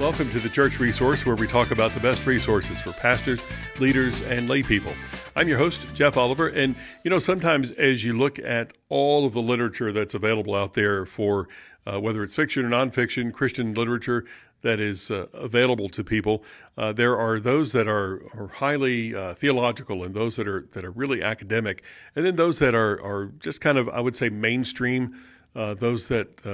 Welcome to the Church Resource, where we talk about the best resources for pastors, leaders, and lay people. I'm your host, Jeff Oliver, and sometimes as you look at all of the literature that's available out there for whether it's fiction or nonfiction, Christian literature that is available to people, there are those that are highly theological and those that are really academic, and then those that are just kind of, I would say, mainstream. Those that,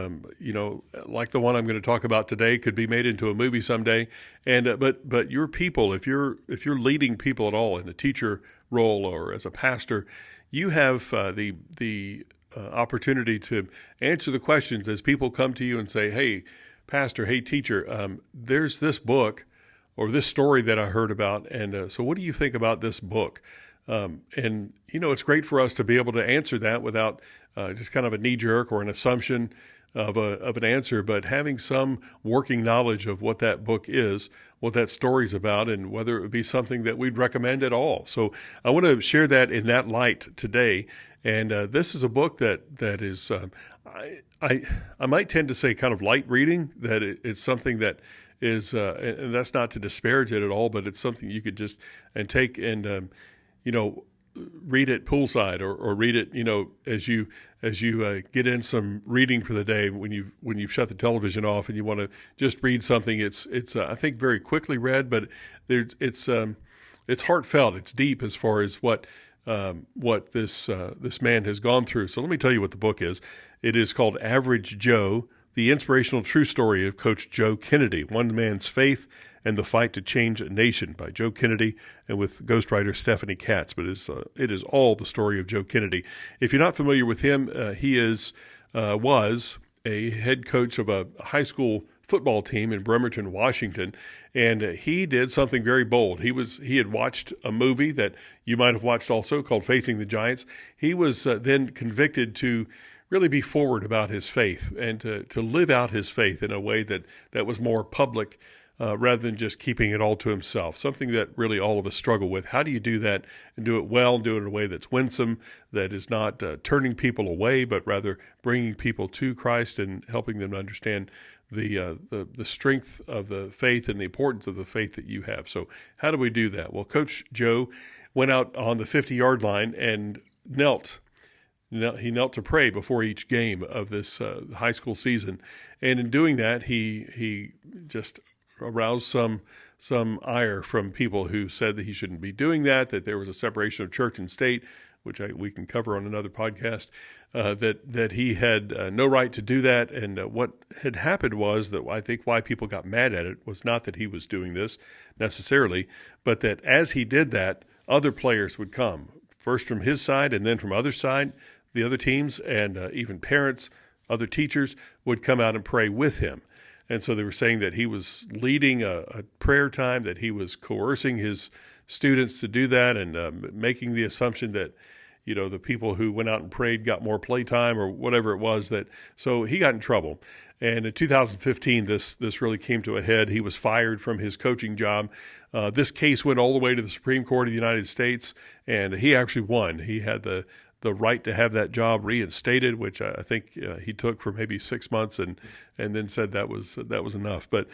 like the one I'm going to talk about today, could be made into a movie someday. And but your people, if you're leading people at all in a teacher role or as a pastor, you have the opportunity to answer the questions as people come to you and say, "Hey, pastor, hey, teacher, there's this book or this story that I heard about, and so what do you think about this book?" And it's great for us to be able to answer that without just kind of a knee-jerk or an assumption of an answer, but having some working knowledge of what that book is, what that story's about, and whether it would be something that we'd recommend at all. So I want to share that in that light today. And this is a book that is, I might tend to say kind of light reading, that it's something that is, and that's not to disparage it at all, but it's something you could just take and read it poolside or read it, as you get in some reading for the day when you've shut the television off and you want to just read something. It's I think very quickly read, but it's heartfelt. It's deep as far as what this man has gone through. So let me tell you what the book is. It is called Average Joe: The Inspirational True Story of Coach Joe Kennedy, One Man's Faith and the Fight to Change a Nation, by Joe Kennedy, and with ghostwriter Stephanie Katz. But it is all the story of Joe Kennedy. If you're not familiar with him, he was a head coach of a high school football team in Bremerton, Washington, and he did something very bold. He had watched a movie that you might have watched also called Facing the Giants. He was then convicted to really be forward about his faith and to live out his faith in a way that was more public, rather than just keeping it all to himself, something that really all of us struggle with. How do you do that and do it well and do it in a way that's winsome, that is not turning people away, but rather bringing people to Christ and helping them to understand the strength of the faith and the importance of the faith that you have. So how do we do that? Well, Coach Joe went out on the 50-yard line and knelt. He knelt to pray before each game of this high school season. And in doing that, he just aroused some ire from people who said that he shouldn't be doing that there was a separation of church and state, which we can cover on another podcast, that he had no right to do that. And what had happened was that I think why people got mad at it was not that he was doing this necessarily, but that as he did that, other players would come, first from his side and then from the other teams, and even parents, other teachers would come out and pray with him. And so they were saying that he was leading a prayer time, that he was coercing his students to do that, and making the assumption that, the people who went out and prayed got more playtime or whatever it was. So he got in trouble. And in 2015, this really came to a head. He was fired from his coaching job. This case went all the way to the Supreme Court of the United States, and he actually won. He had the right to have that job reinstated, which I think he took for maybe 6 months, and then said that was enough. But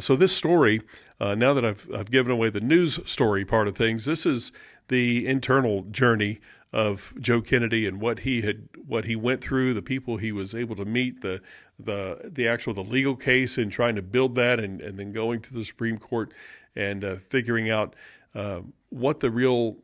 so this story, now that I've given away the news story part of things, this is the internal journey of Joe Kennedy and what he went through, the people he was able to meet, the legal case, and trying to build that, and then going to the Supreme Court and figuring out what the real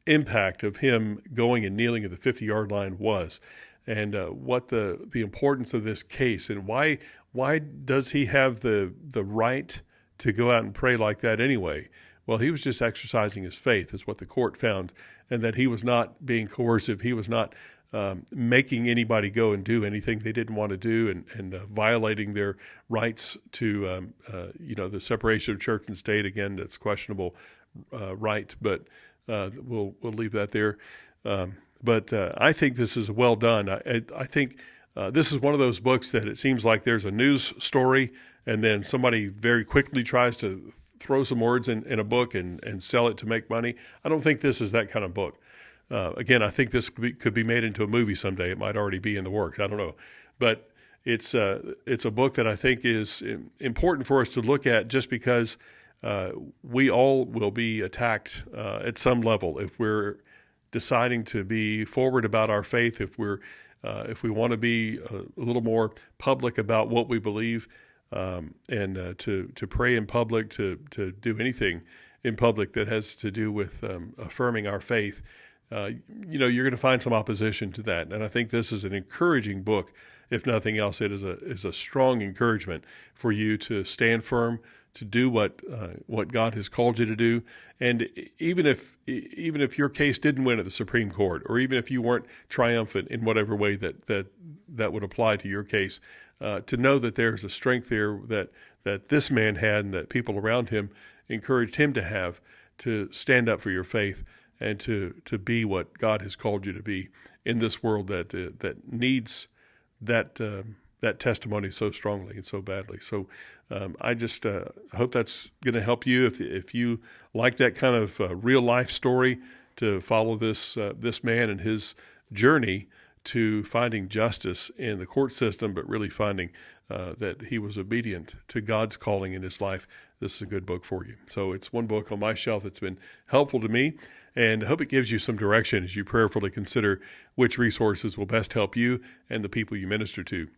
impact of him going and kneeling at the 50-yard line was, and what the importance of this case, and why does he have the right to go out and pray like that anyway? Well, he was just exercising his faith, is what the court found, and that he was not being coercive. He was not making anybody go and do anything they didn't want to do, and violating their rights to the separation of church and state. Again, that's questionable right, but we'll leave that there. But I think this is well done. I think this is one of those books that it seems like there's a news story, and then somebody very quickly tries to throw some words in a book and sell it to make money. I don't think this is that kind of book. Again, I think this could be made into a movie someday. It might already be in the works. I don't know. But it's a book that I think is important for us to look at, just because we all will be attacked at some level if we're deciding to be forward about our faith, if we want to be a little more public about what we believe, and to pray in public, to do anything in public that has to do with affirming our faith. You're going to find some opposition to that, and I think this is an encouraging book. If nothing else, it is a strong encouragement for you to stand firm, to do what God has called you to do. And even if your case didn't win at the Supreme Court, or even if you weren't triumphant in whatever way that would apply to your case, to know that there's a strength there that this man had, and that people around him encouraged him to have, to stand up for your faith and to be what God has called you to be in this world that needs that testimony so strongly and so badly. So I just hope that's going to help you. If you like that kind of real life story, to follow this man and his journey to finding justice in the court system, but really finding that he was obedient to God's calling in his life, this is a good book for you. So it's one book on my shelf that's been helpful to me, and I hope it gives you some direction as you prayerfully consider which resources will best help you and the people you minister to.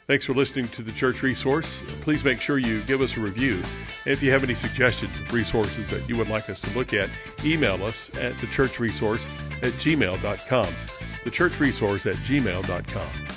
Thanks for listening to The Church Resource. Please make sure you give us a review. And if you have any suggestions of resources that you would like us to look at, email us at thechurchresource@gmail.com. thechurchresource@gmail.com.